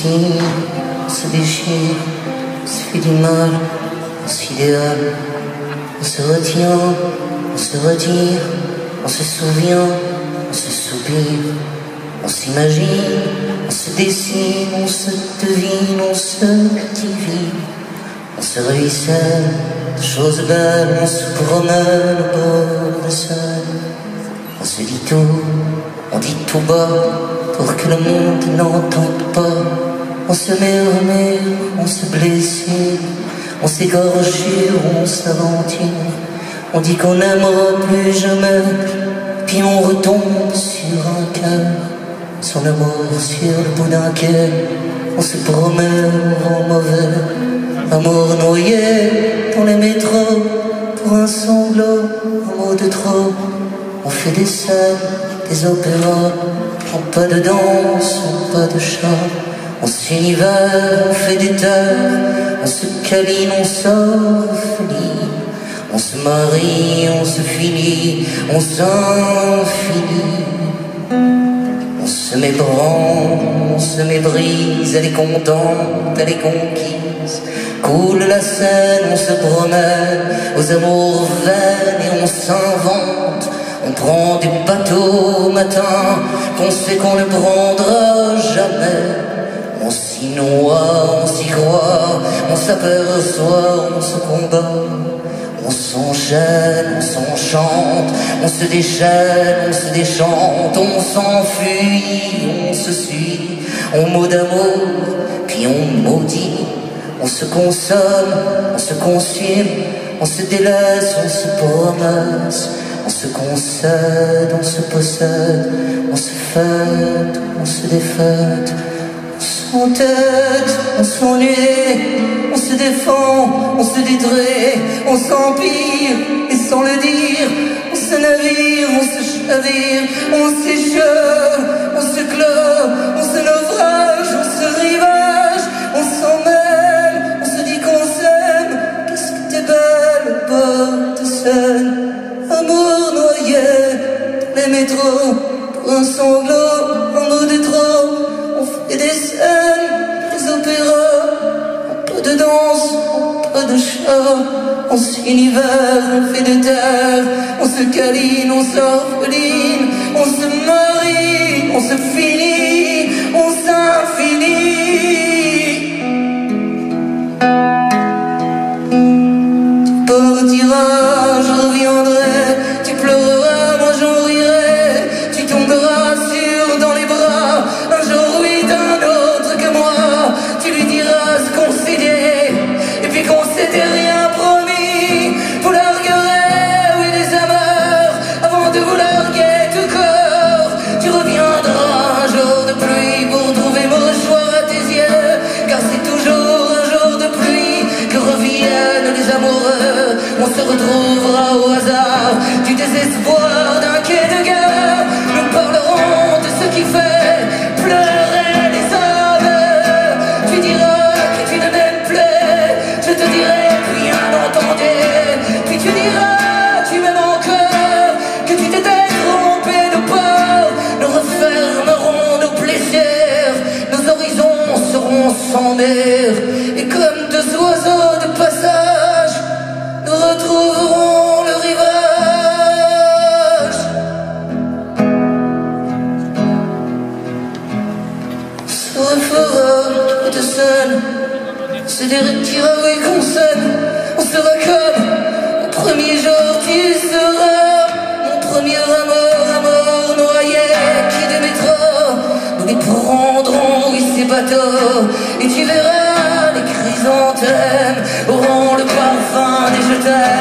dessine, on se déchire, on se fait du mal, on s'idéale, on se retient, on se retire, on se souvient, on se soupire, on s'imagine, on se dessine, on se devine, on se divine, on se ruisselle de choses belles, on se promène au bord de Seine, on se dit tout, on dit tout bas pour que le monde n'entende pas. On se murmure, on se blessure, on s'égorgure, on s'aventure. On dit qu'on n'aimera plus jamais, puis on retombe sur un cœur, son amour sur le bout d'un quai. On se promet en mauvais, amour noyé pour les métros, pour un sanglot, un mot de trop. On fait des scènes, des opéras, en pas de danse, en pas de chant. On s'univers, on fait des terres, on se câline, on s'orpheline. On se marie, on se finit, on s'infinit. On se mébranle, on se mébrise, elle est contente, elle est conquise. Coule la Seine, on se promène aux amours vaines et on s'invente. On prend des bateaux au matin qu'on sait qu'on ne prendra jamais. On s'y noie, on s'y croit, on s'aperçoit, on se combat. On s'enchaîne, on s'enchante, on se déchaîne, on se déchante, on s'enfuit, on se suit, on mot d'amour, puis on maudit. On se consomme, on se consume, on se délaisse, on se promesse. On se concède, on se possède, on se fête, on se défête. On s'entête, on s'ennuie, on se défend, on se détrait, on s'empire, et sans le dire, on se navire, on se chavire, on s'échappe, on se clôt, on se naufrage, on se rivage, on s'en mêle, on se dit qu'on s'aime. Qu'est-ce que t'es belle au bord de Seine. Amour noyé dans les métros, pour un sanglot, un mot de trop. On fait des scènes, des opéras, un peu de danse, un peu de chant. On s'univers, on fait des terres, on se câline, on s'orpheline, on se marie, on se finit, on s'infinit. Tu partiras, je reviendrai. Tu pleureras, moi j'en rirai. Tu tomberas sur dans les bras un jour, oui, d'un autre que moi. Tu lui diras ce qu'on s'est dit, et puis qu'on s'était rien promis. Vous larguerez, oui, les ameurs, avant de vous larguer tout corps. Tu reviendras un jour de pluie pour trouver mouchoir à tes yeux, car c'est toujours un jour de pluie que reviennent les amoureux. On se retrouvera au hasard du désespoir d'un quai de gare. Nous parlerons de ce qui fait pleurer les hommes. Tu diras que tu ne m'aimes plus, je te dirai bien entendu. Puis tu diras, tu m'aimes encore, que tu t'étais trompé de port. Nous refermerons nos plaisirs, nos horizons seront sans mer. Et comme deux oiseaux de passage, nous retrouverons le rivage. On se refera toute seule, on se dira oui qu'on s'aime. On sera comme au premier jour, tu seras mon premier amour, amour noyé qui de métro. Nous les prendrons, oui, ces bateaux, et tu verras les chrysanthèmes auront le parfum des je t'aime.